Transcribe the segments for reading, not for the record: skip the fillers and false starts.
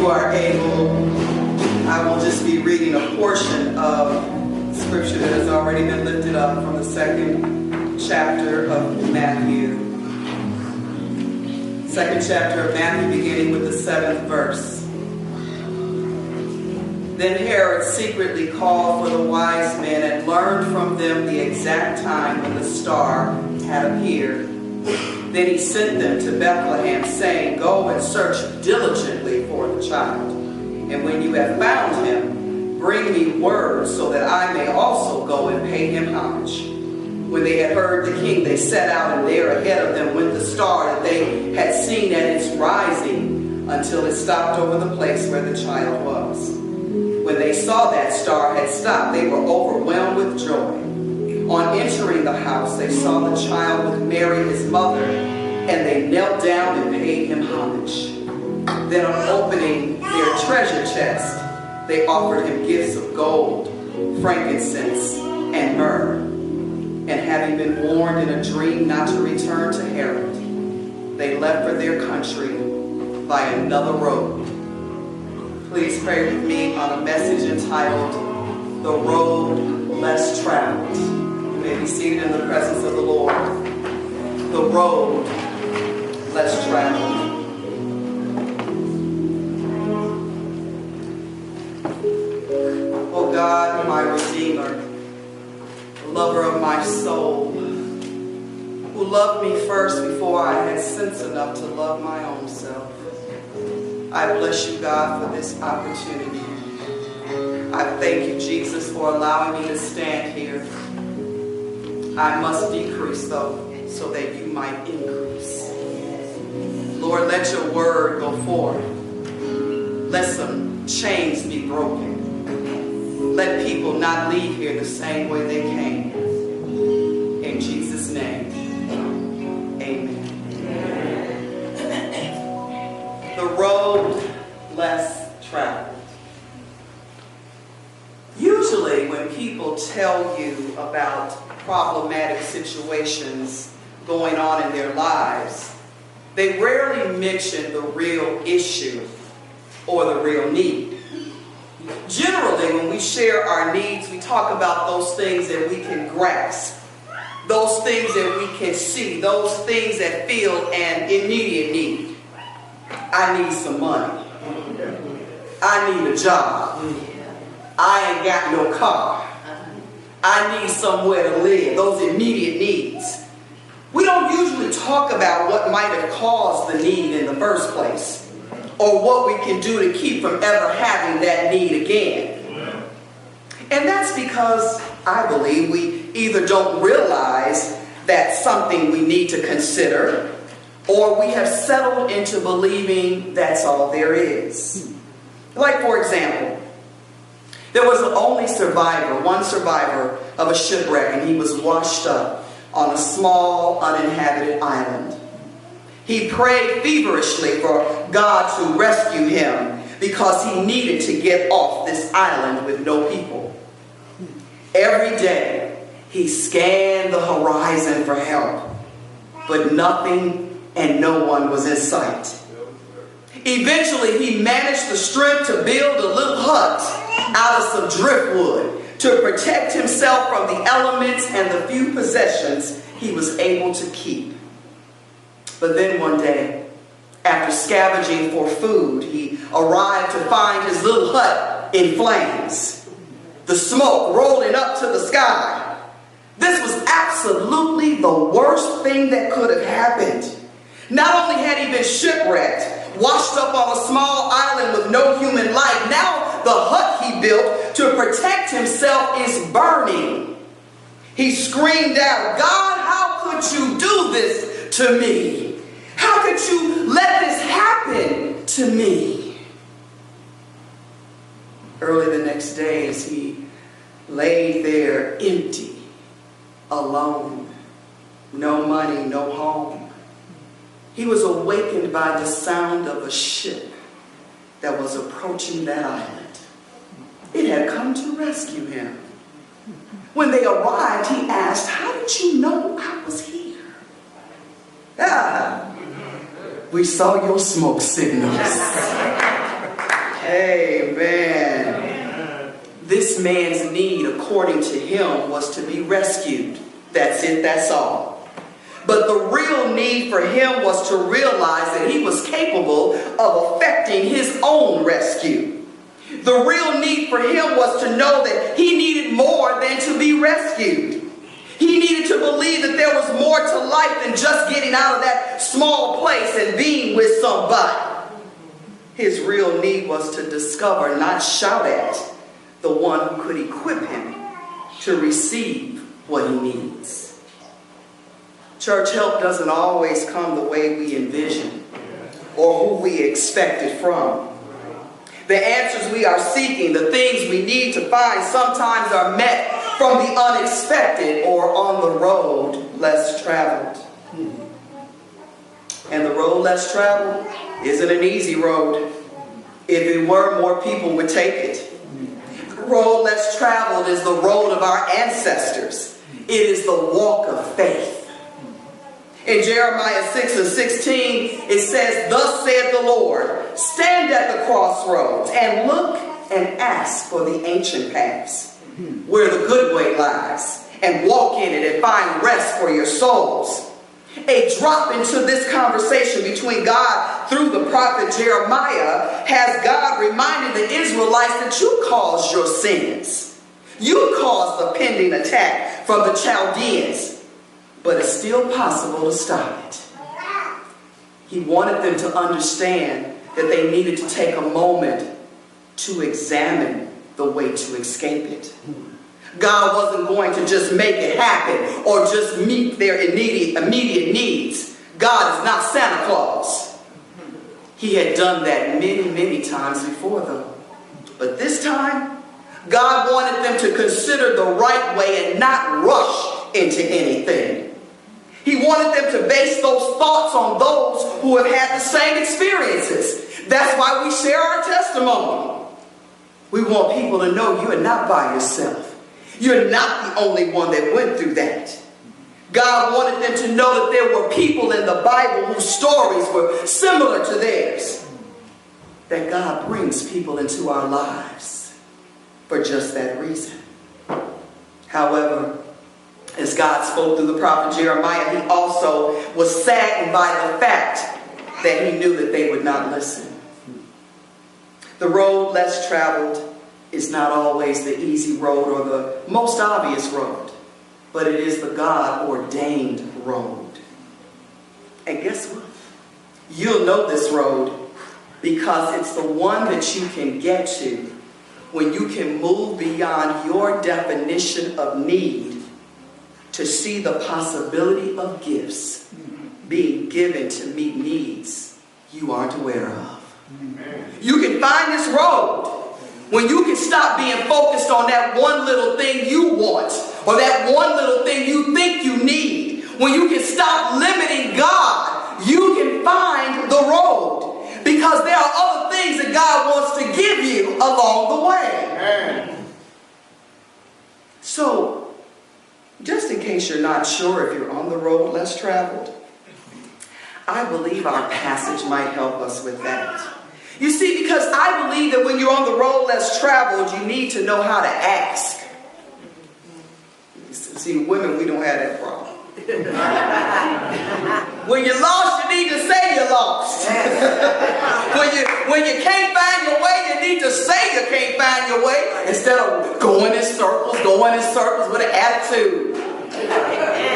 you are able, I will just be reading a portion of scripture that has already been lifted up from the second chapter of Matthew. Second chapter of Matthew, beginning with the 7th verse. Then Herod secretly called for the wise men and learned from them the exact time when the star had appeared. Then he sent them to Bethlehem, saying, "Go and search diligently for the child. And when you have found him, bring me word so that I may also go and pay him homage." When they had heard the king, they set out, and there ahead of them went the star that they had seen at its rising, until it stopped over the place where the child was. When they saw that star had stopped, they were overwhelmed with joy. On entering the house, they saw the child with Mary, his mother, and they knelt down and paid him homage. Then, on opening their treasure chest, they offered him gifts of gold, frankincense, and myrrh. And having been warned in a dream not to return to Herod, they left for their country by another road. Please pray with me on a message entitled, "The Road Less Traveled." You may be seated in the presence of the Lord. The road less traveled. Oh God, my Redeemer, lover of my soul, who loved me first before I had sense enough to love my own self. I bless you, God, for this opportunity. I thank you, Jesus, for allowing me to stand here. I must decrease, though, so that you might increase. Lord, let your word go forth. Let some chains be broken. Let people not leave here the same way they came. In Jesus' name, amen. The road less traveled. Usually when people tell you about problematic situations going on in their lives, they rarely mention the real issue or the real need. Generally, when we share our needs, we talk about those things that we can grasp, those things that we can see, those things that feel an immediate need. I need some money. I need a job. I ain't got no car. I need somewhere to live. Those immediate needs. We don't usually talk about what might have caused the need in the first place, or what we can do to keep from ever having that need again. And that's because I believe we either don't realize that's something we need to consider, or we have settled into believing that's all there is. Like, for example, there was one survivor of a shipwreck, and he was washed up on a small, uninhabited island. He prayed feverishly for God to rescue him because he needed to get off this island with no people. Every day, he scanned the horizon for help, but nothing and no one was in sight. Eventually, he managed the strength to build a little hut out of some driftwood to protect himself from the elements and the few possessions he was able to keep. But then one day, after scavenging for food, he arrived to find his little hut in flames, the smoke rolling up to the sky. This was absolutely the worst thing that could have happened. Not only had he been shipwrecked, washed up on a small island with no human life, now the hut he built to protect himself is burning. He screamed out, "God, how could you do this to me? How could you let this happen to me?" Early the next day, as he laid there empty, alone, no money, no home, he was awakened by the sound of a ship that was approaching that island. It had come to rescue him. When they arrived, he asked, "How did you know I was here?" "Ah, we saw your smoke signals." Amen. This man's need, according to him, was to be rescued. That's it, that's all. But the real need for him was to realize that he was capable of effecting his own rescue. The real need for him was to know that he needed more than to be rescued. He needed to believe that there was more to life than just getting out of that small place and being with somebody. His real need was to discover, not shout at, the one who could equip him to receive what he needs. Church, help doesn't always come the way we envision or who we expect it from. The answers we are seeking, the things we need to find, sometimes are met from the unexpected or on the road less traveled. And the road less traveled isn't an easy road. If it were, more people would take it. The road less traveled is the road of our ancestors. It is the walk of faith. In Jeremiah 6:16, it says, "Thus saith the Lord, stand at the crossroads and look and ask for the ancient paths, where the good way lies, and walk in it and find rest for your souls." A drop into this conversation between God through the prophet Jeremiah has God reminding the Israelites that you caused your sins. You caused the pending attack from the Chaldeans. But it's still possible to stop it. He wanted them to understand that they needed to take a moment to examine the way to escape it. God wasn't going to just make it happen or just meet their immediate needs. God is not Santa Claus. He had done that many, many times before them. But this time, God wanted them to consider the right way and not rush into anything. He wanted them to base those thoughts on those who have had the same experiences. That's why we share our testimony. We want people to know you are not by yourself. You're not the only one that went through that. God wanted them to know that there were people in the Bible whose stories were similar to theirs. That God brings people into our lives for just that reason. However, as God spoke through the prophet Jeremiah, he also was saddened by the fact that he knew that they would not listen. The road less traveled is not always the easy road or the most obvious road, but it is the God-ordained road. And guess what? You'll know this road because it's the one that you can get to when you can move beyond your definition of need to see the possibility of gifts being given to meet needs you aren't aware of. You can find this road when you can stop being focused on that one little thing you want or that one little thing you think you need. When you can stop limiting God, you can find the road because there are other things that God wants to give you along the way. So, just in case you're not sure if you're on the road less traveled, I believe our passage might help us with that. You see, because I believe that when you're on the road less traveled, you need to know how to ask. See, women, we don't have that problem. When you're lost, you need to say you're lost. when you can't find your way, you need to say you can't find your way instead of going in circles with an attitude.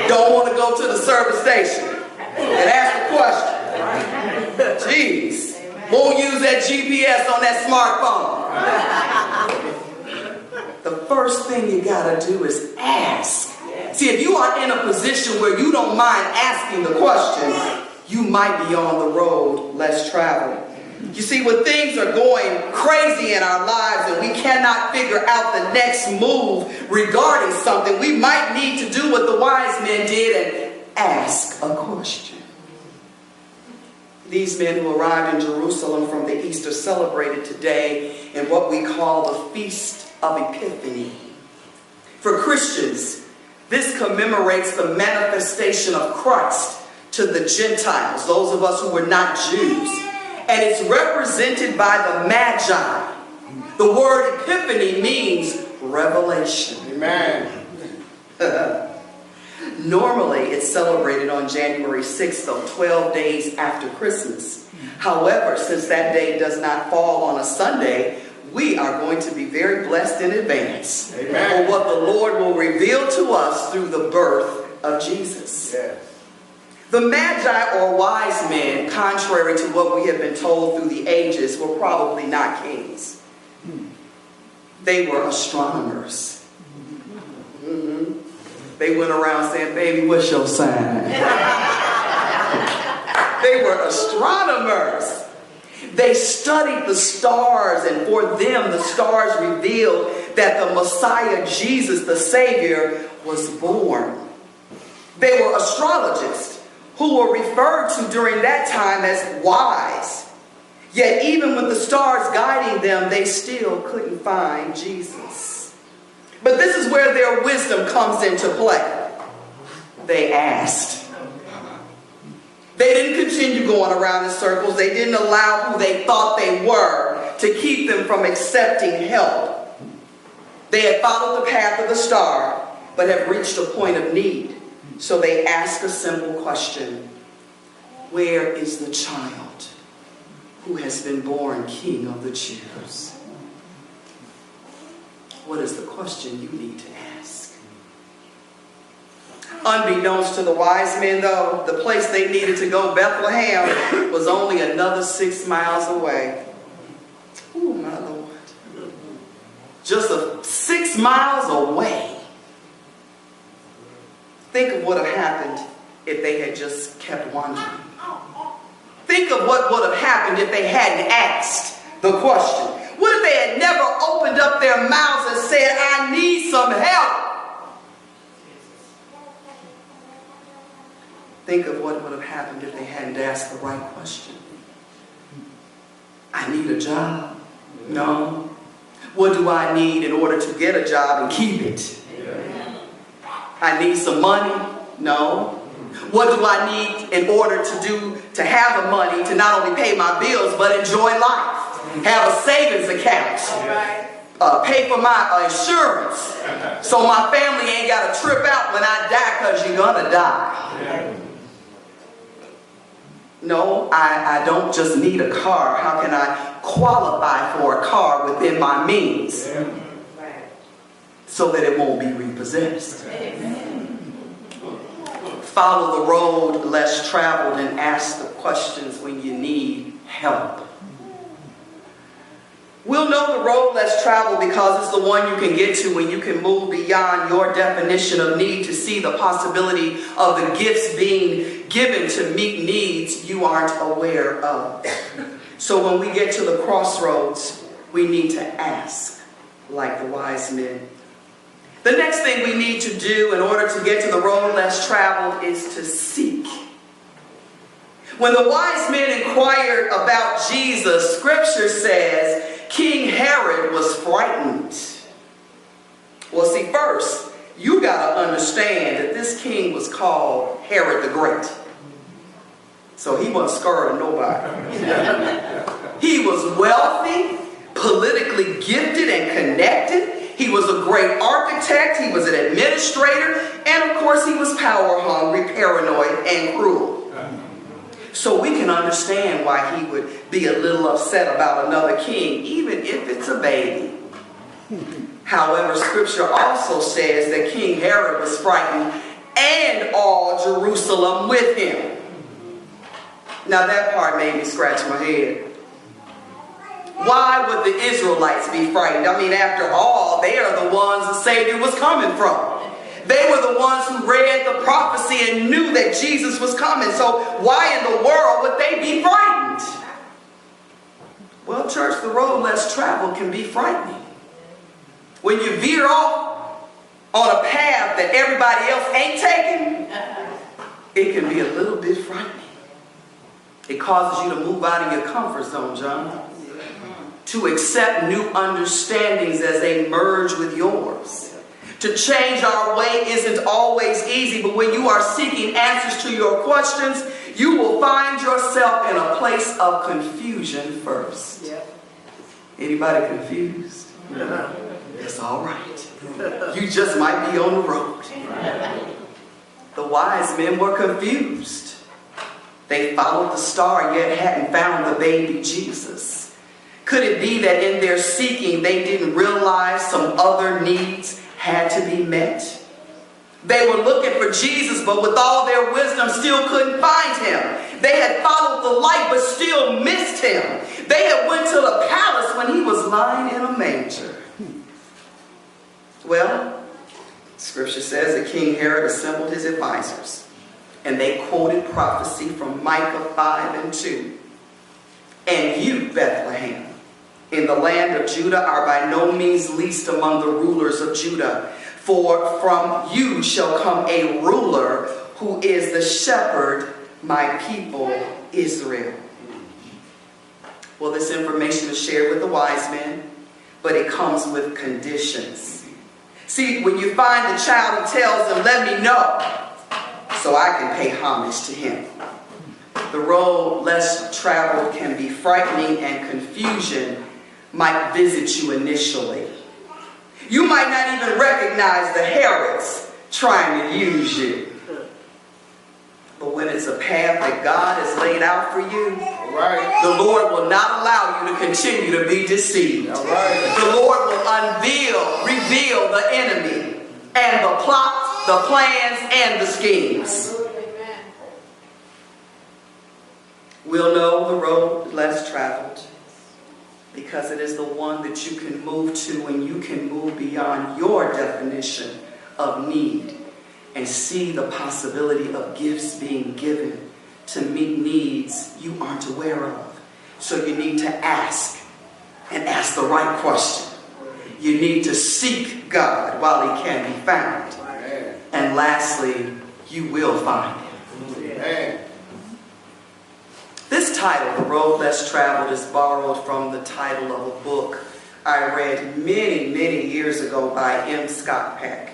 Don't want to go to the service station and ask a question. Jeez. Won't use that GPS on that smartphone. The first thing you got to do is ask. See, if you are in a position where you don't mind asking the question, you might be on the road less traveled. You see, when things are going crazy in our lives and we cannot figure out the next move regarding something, we might need to do what the wise men did and ask a question. These men who arrived in Jerusalem from the east are celebrated today in what we call the Feast of Epiphany. For Christians, this commemorates the manifestation of Christ to the Gentiles, those of us who were not Jews, and it's represented by the Magi. The word epiphany means revelation. Amen. Normally, it's celebrated on January 6th, so 12 days after Christmas. However, since that day does not fall on a Sunday, we are going to be very blessed in advance for what the Lord will reveal to us through the birth of Jesus. Yes. The Magi, or wise men, contrary to what we have been told through the ages, were probably not kings. They were astronomers. They went around saying, baby, what's your sign? They were astronomers. They studied the stars, and for them, the stars revealed that the Messiah, Jesus, the Savior, was born. They were astrologists who were referred to during that time as wise. Yet even with the stars guiding them, they still couldn't find Jesus. But this is where their wisdom comes into play. They asked. They didn't continue going around in circles. They didn't allow who they thought they were to keep them from accepting help. They had followed the path of the star, but have reached a point of need. So they asked a simple question. Where is the child who has been born King of the Jews? What is the question you need to ask? Unbeknownst to the wise men, though, the place they needed to go, Bethlehem, was only another 6 miles away. Oh, my Lord. Just 6 miles away. Think of what would have happened if they had just kept wandering. Think of what would have happened if they hadn't asked the question. What if they had never opened up their mouths and said, I need some help? Think of what would have happened if they hadn't asked the right question. I need a job. No. What do I need in order to get a job and keep it? I need some money. No. What do I need in order to have the money to not only pay my bills but enjoy life? Have a savings account. Pay for my insurance so my family ain't got to trip out when I die, because you're going to die. No, I don't just need a car. How can I qualify for a car within my means so that it won't be repossessed? Follow the road less traveled and ask the questions when you need help. We'll know the road less traveled because it's the one you can get to when you can move beyond your definition of need to see the possibility of the gifts being given to meet needs you aren't aware of. So when we get to the crossroads, we need to ask like the wise men. The next thing we need to do in order to get to the road less traveled is to seek. When the wise men inquired about Jesus, Scripture says King Herod was frightened. Well, see, first, you got to understand that this king was called Herod the Great. So he wasn't scared of nobody. He was wealthy, politically gifted and connected. He was a great architect. He was an administrator. And of course, he was power hungry, paranoid, and cruel. So we can understand why he would be a little upset about another king, even if it's a baby. However, Scripture also says that King Herod was frightened and all Jerusalem with him. Now that part made me scratch my head. Why would the Israelites be frightened? I mean, after all, they are the ones the Savior was coming from. They were the ones who read the prophecy and knew that Jesus was coming. So why in the world would they be frightened? Well, church, the road less traveled can be frightening. When you veer off on a path that everybody else ain't taking, it can be a little bit frightening. It causes you to move out of your comfort zone, John. To accept new understandings as they merge with yours. To change our way isn't always easy, but when you are seeking answers to your questions, you will find yourself in a place of confusion first. Yep. Anybody confused? It's all right. You just might be on the road. The wise men were confused. They followed the star, yet hadn't found the baby Jesus. Could it be that in their seeking, they didn't realize some other needs had to be met? They were looking for Jesus, but with all their wisdom, still couldn't find him. They had followed the light, but still missed him. They had went to the palace when he was lying in a manger. Well, Scripture says that King Herod assembled his advisors, and they quoted prophecy from Micah 5:2. And you, Bethlehem, in the land of Judah, are by no means least among the rulers of Judah. For from you shall come a ruler who is the shepherd, my people Israel. Well, this information is shared with the wise men, but it comes with conditions. See, when you find the child, he tells them, let me know, so I can pay homage to him. The road less traveled can be frightening, and confusion might visit you initially. You might not even recognize the Herods trying to use you. But when it's a path that God has laid out for you, the Lord will not allow you to continue to be deceived. The Lord will reveal the enemy and the plots, the plans, and the schemes. We'll know the road less traveled because it is the one that you can move to, and you can move beyond your definition of need and see the possibility of gifts being given to meet needs you aren't aware of. So you need to ask, and ask the right question. You need to seek God while he can be found. And lastly, you will find him. This title, The Road Less Traveled, is borrowed from the title of a book I read many, many years ago by M. Scott Peck.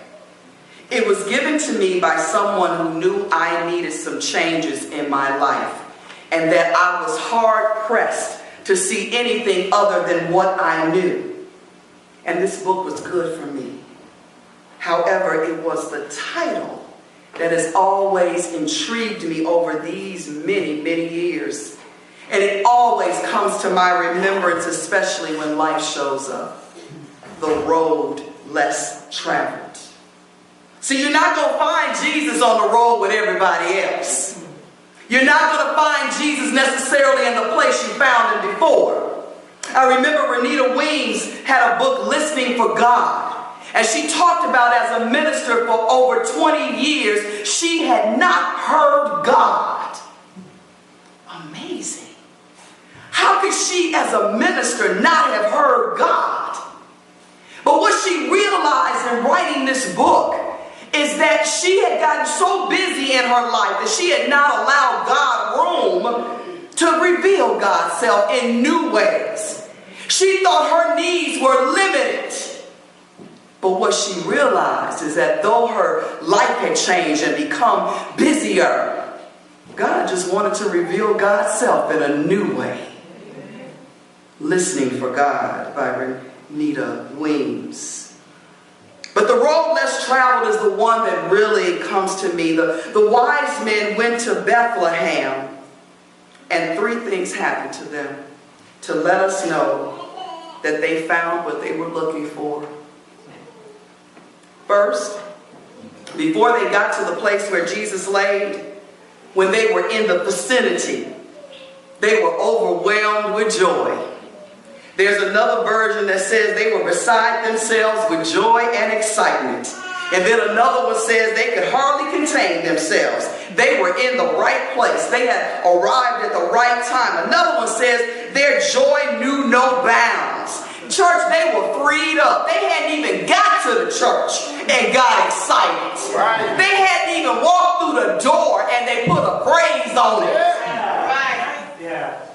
It was given to me by someone who knew I needed some changes in my life, and that I was hard-pressed to see anything other than what I knew. And this book was good for me. However, it was the title that has always intrigued me over these many, many years. And it always comes to my remembrance, especially when life shows up. The Road Less Traveled. See, you're not going to find Jesus on the road with everybody else. You're not going to find Jesus necessarily in the place you found him before. I remember Renita Weems had a book, Listening for God. And she talked about, as a minister for over 20 years, she had not heard God. Amazing. How could she, as a minister, not have heard God? But what she realized in writing this book is that she had gotten so busy in her life that she had not allowed God room to reveal God's self in new ways. She thought her needs were limited. But what she realized is that though her life had changed and become busier, God just wanted to reveal God's self in a new way. Listening for God by Renita Weems. But the road less traveled is the one that really comes to me. The wise men went to Bethlehem, and three things happened to them to let us know that they found what they were looking for. First, before they got to the place where Jesus laid, when they were in the vicinity, they were overwhelmed with joy. There's another version that says they were beside themselves with joy and excitement. And then another one says they could hardly contain themselves. They were in the right place. They had arrived at the right time. Another one says their joy knew no bounds. Church, they were freed up. They hadn't even got to the church and got excited. Right. They hadn't even walked through the door and they put a praise on it. Yeah. Right. Yeah.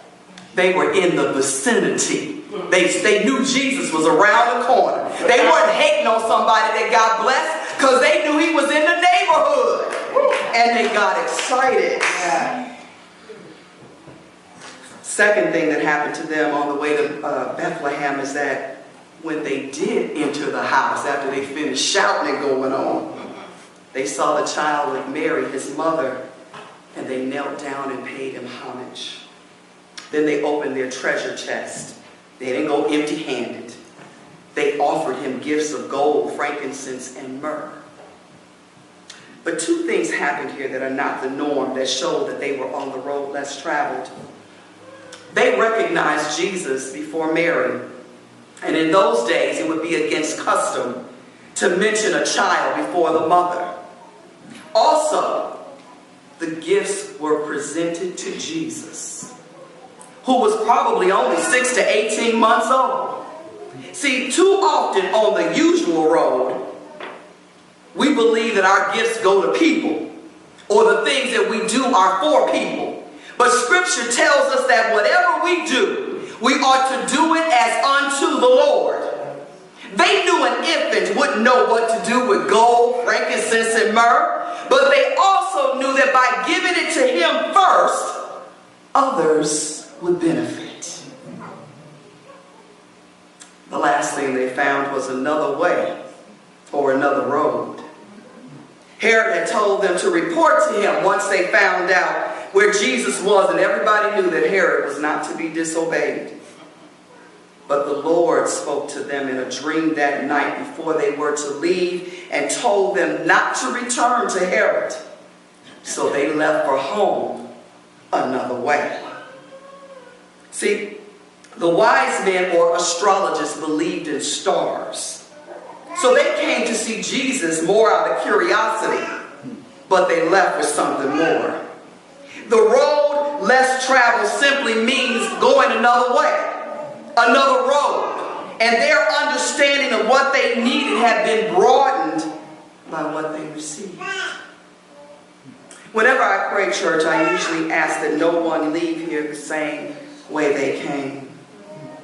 They were in the vicinity. They knew Jesus was around the corner. They weren't hating on somebody that got blessed because they knew he was in the neighborhood. And they got excited. Yeah. Second thing that happened to them on the way to Bethlehem is that when they did enter the house, after they finished shouting and going on, they saw the child with Mary, his mother, and they knelt down and paid him homage. Then they opened their treasure chest. They didn't go empty-handed. They offered him gifts of gold, frankincense, and myrrh. But two things happened here that are not the norm, that show that they were on the road less traveled. They recognized Jesus before Mary. And in those days, it would be against custom to mention a child before the mother. Also, the gifts were presented to Jesus, who was probably only 6 to 18 months old. See, too often on the usual road, we believe that our gifts go to people, or the things that we do are for people. But Scripture tells us that whatever we do, we ought to do it as unto the Lord. They knew an infant wouldn't know what to do with gold, frankincense, and myrrh, but they also knew that by giving it to him first, others would benefit. The last thing they found was another way, or another road. Herod had told them to report to him once they found out where Jesus was, and everybody knew that Herod was not to be disobeyed. But the Lord spoke to them in a dream that night before they were to leave and told them not to return to Herod. So they left for home another way. See, the wise men or astrologers believed in stars. So they came to see Jesus more out of curiosity, but they left with something more. The road less traveled simply means going another way, another road. And their understanding of what they needed had been broadened by what they received. Whenever I pray church, I usually ask that no one leave here the same way they came.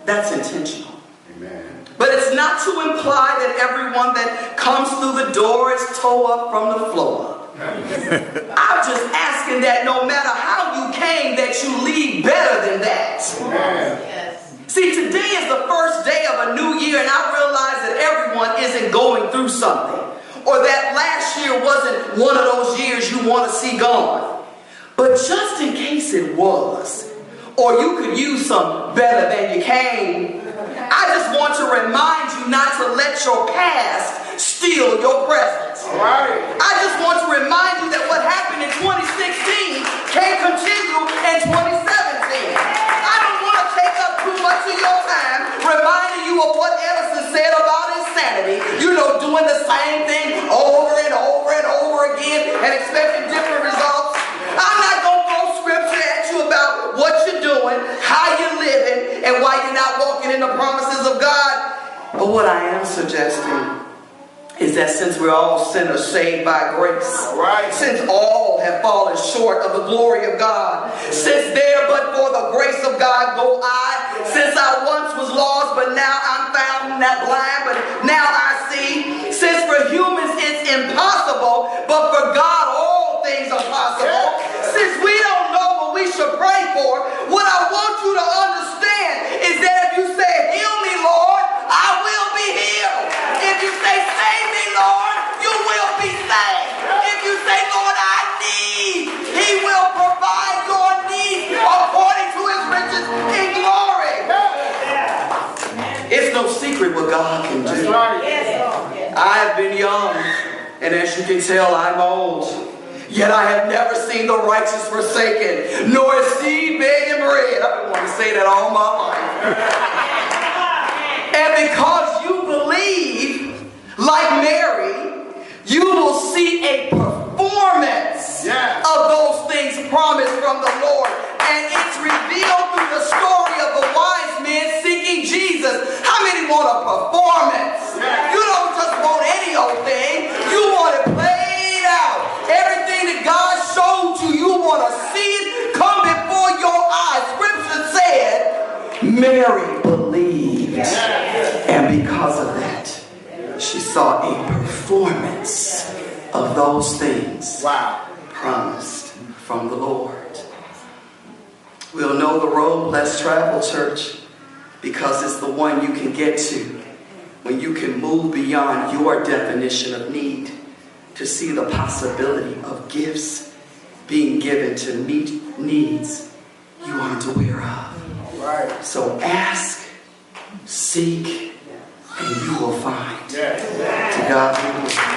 That's intentional. Amen. But it's not to imply that everyone that comes through the door is toe up from the floor. I'm just asking that no matter how you came, that you leave better than that. Yes. See, today is the first day of a new year, and I realize that everyone isn't going through something, or that last year wasn't one of those years you want to see gone. But just in case it was, or you could use some better than you came, I just want to remind you not to let your past steal your present. All right. I just want to remind you that what happened in 2016 can't continue in 2017. I don't want to take up too much of your time reminding you of what Edison said about insanity. You know, doing the same thing over and over and over again and expecting different results. I'm not going to throw scripture at you about what you're doing, how you're living, and why you're not walking in the promises of God. But what I am suggesting is that since we're all sinners saved by grace, Right. since all have fallen short of the glory of God, since there but for the grace of God go I, since I once was lost but now I'm found, not blind but now I see, since for humans it's impossible but for God all things are possible, since we don't know what we should pray for, what I want you to understand is that if you say, heal me Lord, I will be healed. If you say, save me, Lord, you will be saved. If you say, Lord, I need, he will provide your needs according to his riches in glory. It's no secret what God can do. That's right. I have been young, and as you can tell, I'm old. Yet I have never seen the righteous forsaken, nor his seed begging bread. I've been wanting to say that all my life. And because you believe, like Mary, you will see a performance of those things promised from the Lord. And it's revealed through the story of the wise men seeking Jesus. How many want a performance? You don't just want any old thing. You want it played out. Everything that God showed you, you want to see it come before your eyes. Scripture said, Mary believed. And because of that, she saw a performance of those things promised from the Lord. We'll know the road less traveled, church, because it's the one you can get to when you can move beyond your definition of need to see the possibility of gifts being given to meet needs you aren't aware of. Right. So ask, seek, and you will find. Yes. To God be the glory.